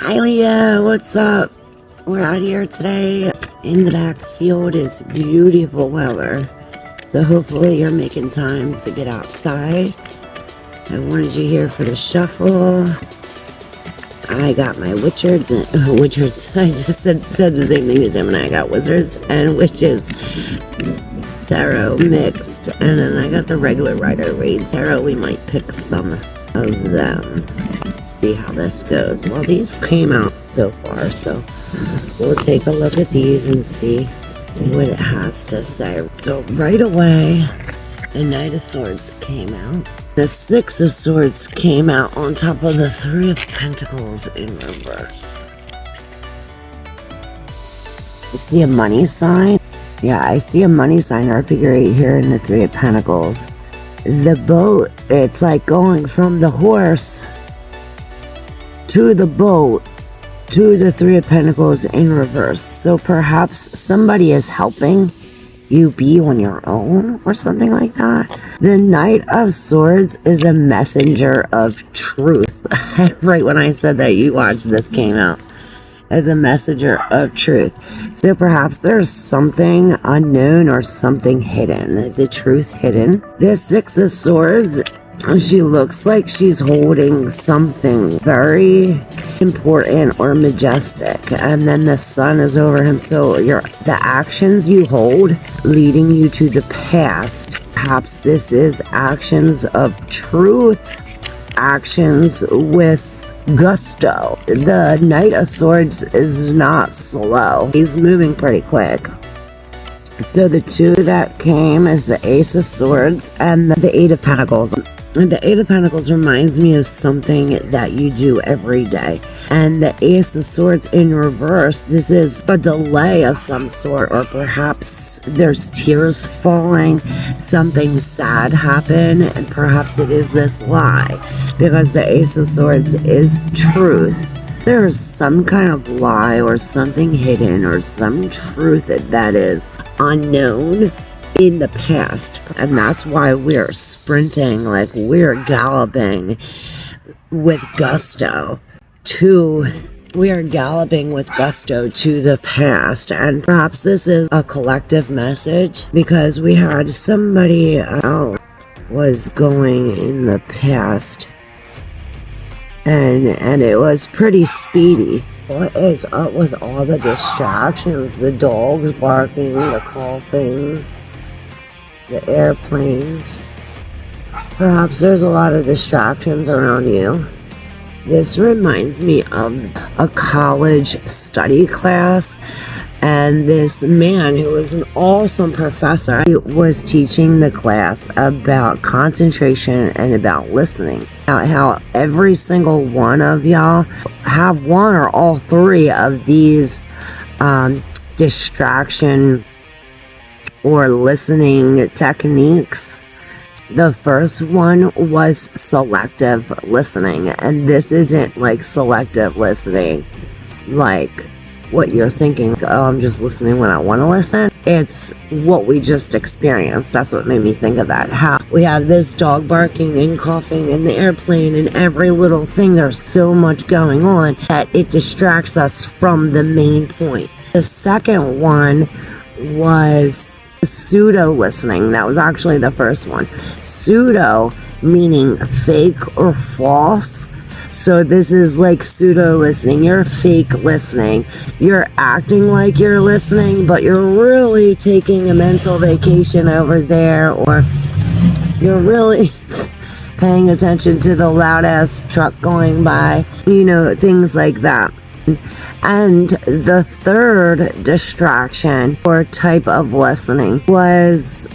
Hi Leah, what's up? We're out here today. In the backfield is beautiful weather. So hopefully you're making time to get outside. I wanted you here for the shuffle. I got my witches. I just said the same thing to Jim, and I got wizards and witches tarot mixed. And then I got the regular Rider-Waite tarot. We might pick some of them. See how this goes. Well, these came out so far, so we'll take a look at these and see what it has to say. So right away, the Knight of Swords came out. The Six of Swords came out on top of the Three of Pentacles in reverse. You see a money sign? Yeah, I see a money sign or a figure 8 here in the Three of Pentacles. The boat, it's like going from the horse to the boat to the Three of Pentacles in reverse. So perhaps somebody is helping you be on your own or something like that. The Knight of Swords is a messenger of truth. Right when I said that, you watched this came out as a messenger of truth. So perhaps there's something unknown or something hidden. The truth hidden. The Six of Swords, she looks like she's holding something very important or majestic, and then the sun is over him. So the actions you hold leading you to the past, perhaps this is actions of truth, actions with gusto. The Knight of Swords is not slow. He's moving pretty quick. So the two that came is the Ace of Swords and the Eight of Pentacles. And the Eight of Pentacles reminds me of something that you do every day. And the Ace of Swords in reverse, this is a delay of some sort, or perhaps there's tears falling, something sad happened, and perhaps it is this lie, because the Ace of Swords is truth. There's some kind of lie or something hidden or some truth that is unknown in the past, and that's why we're sprinting, like we're galloping with gusto to the past. And perhaps this is a collective message, because we had somebody else was going in the past, and it was pretty speedy. What is up with all the distractions? The dogs barking, the coughing, the airplanes. Perhaps there's a lot of distractions around you. This reminds me of a college study class, and this man who was an awesome professor was teaching the class about concentration and about listening. How every single one of y'all have one or all three of these distraction or listening techniques. The first one was selective listening, and this isn't like selective listening like what you're thinking, oh, I'm just listening when I want to listen. It's what we just experienced. That's what made me think of that. How we have this dog barking and coughing in the airplane and every little thing. There's so much going on that it distracts us from the main point. The second one was pseudo listening. That was actually the first one. Pseudo meaning fake or false. So this is like pseudo listening. You're fake listening. You're acting like you're listening, but you're really taking a mental vacation over there, or you're really paying attention to the loud ass truck going by, things like that. And the third distraction or type of listening was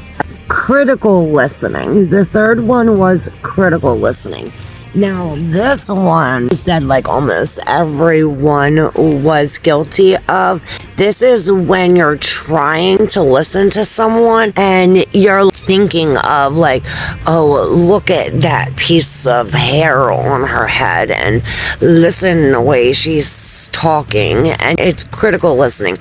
critical listening. The third one was critical listening. Now, this one said like almost everyone was guilty of. This is when you're trying to listen to someone and you're thinking of like, oh, look at that piece of hair on her head and listen the way she's talking. And it's critical listening.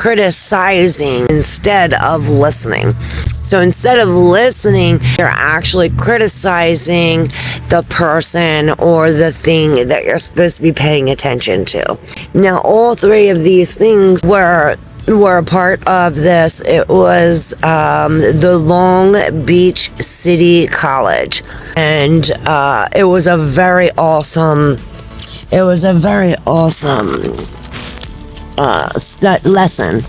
criticizing instead of listening. So instead of listening, you're actually criticizing the person or the thing that you're supposed to be paying attention to. Now, all three of these things were a part of this. It was the Long Beach City College, and it was a very awesome lesson.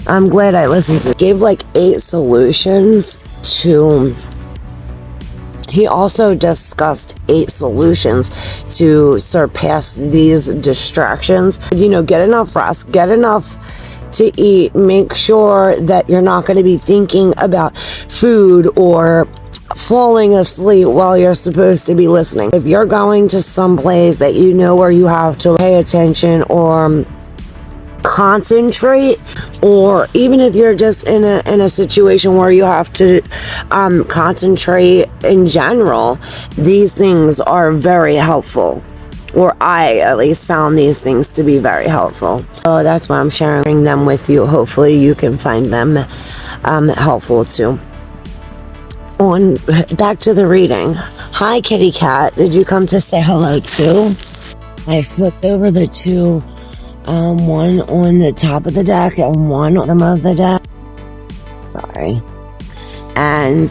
I'm glad I listened to it. Gave like 8 solutions to. He also discussed 8 solutions to surpass these distractions. Get enough rest, get enough to eat, make sure that you're not going to be thinking about food or falling asleep while you're supposed to be listening. If you're going to some place that you know where you have to pay attention or concentrate, or even if you're just in a situation where you have to concentrate in general, these things are very helpful, or I at least found these things to be very helpful. So that's why I'm sharing them with you. Hopefully you can find them helpful too. Back to the reading. Hi, kitty cat. Did you come to say hello too? I flipped over the 2, one on the top of the deck and one on the bottom of the deck. Sorry. And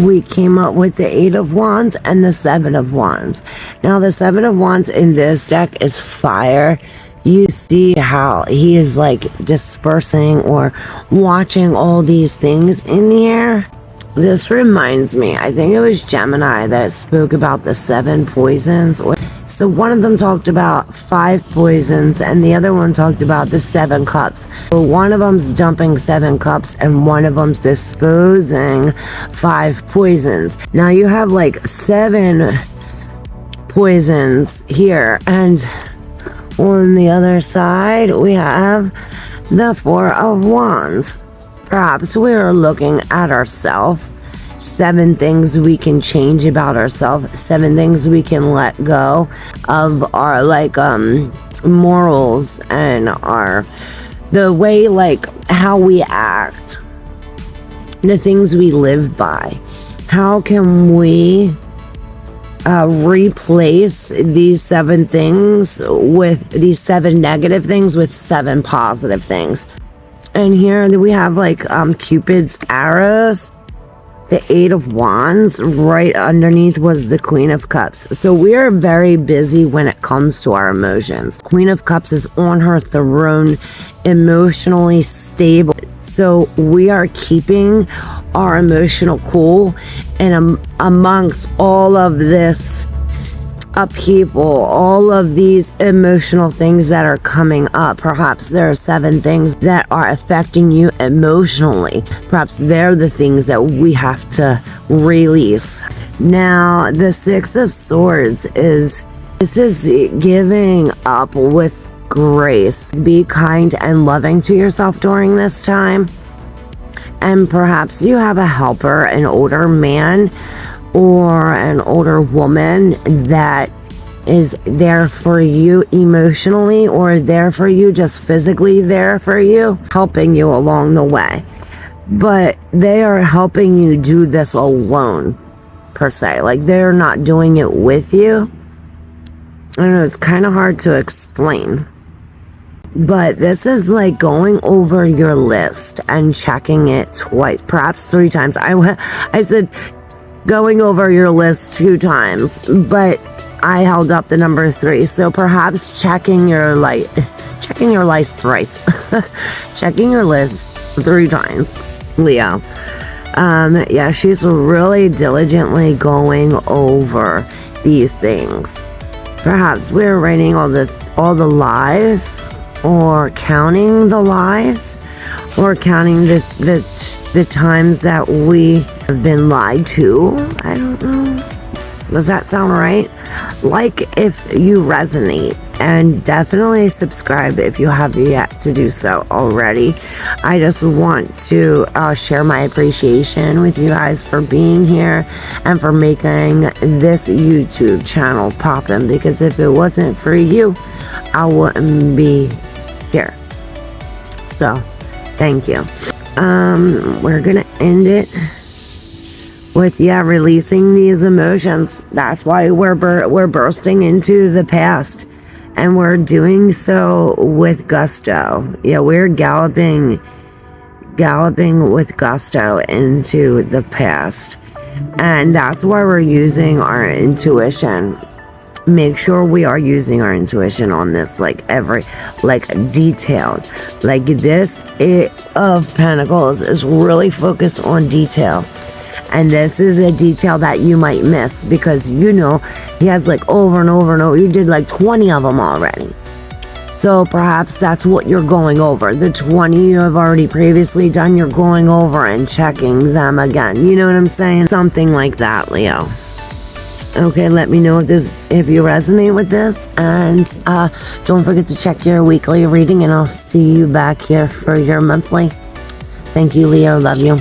we came up with the 8 of Wands and the 7 of Wands. Now the 7 of Wands in this deck is fire. You see how he is like dispersing or watching all these things in the air. This reminds me, I think it was Gemini that spoke about the 7 poisons. So one of them talked about 5 poisons and the other one talked about the 7 cups. So one of them's dumping 7 cups and one of them's disposing 5 poisons. Now you have like 7 poisons here, and on the other side we have the 4 of Wands. Perhaps we are looking at ourselves. 7 things we can change about ourselves. 7 things we can let go of our morals and the way how we act, the things we live by. How can we replace these 7 things with these 7 negative things with 7 positive things? And here we have Cupid's arrows, the 8 of Wands. Right underneath was the Queen of Cups. So we are very busy when it comes to our emotions. Queen of Cups is on her throne, emotionally stable. So we are keeping our emotional cool, and amongst all of this upheaval, all of these emotional things that are coming up, perhaps there are 7 things that are affecting you emotionally. Perhaps they're the things that we have to release. Now the 6 of Swords is giving up with grace. Be kind and loving to yourself during this time. And perhaps you have a helper, an older man or an older woman that is there for you emotionally, or there for you just physically, there for you, helping you along the way. But they are helping you do this alone, per se. They're not doing it with you. I don't know, it's kind of hard to explain. But this is going over your list and checking it twice, perhaps 3 times. I said going over your list 2 times, but I held up the number 3. So perhaps checking your list thrice. Checking your list 3 times, Leo. Yeah, she's really diligently going over these things. Perhaps we're writing all the lies, or counting the lies, or counting the times that we have been lied to. I don't know. Does that sound right? If you resonate And definitely subscribe if you have yet to do so already. I just want to share my appreciation with you guys for being here and for making this YouTube channel poppin', because if it wasn't for you, I wouldn't be here. So thank you. We're gonna end it with releasing these emotions. That's why we're bursting into the past, and we're doing so with gusto. Yeah, we're galloping with gusto into the past, and that's why we're using our intuition. Make sure we are using our intuition on this, detailed. Like this Eight of Pentacles is really focused on detail. And this is a detail that you might miss, because he has over and over and over. You did 20 of them already. So perhaps that's what you're going over. The 20 you have already previously done, you're going over and checking them again. You know what I'm saying? Something like that, Leo. Okay, let me know if you resonate with this, and don't forget to check your weekly reading, and I'll see you back here for your monthly. Thank you, Leo. Love you.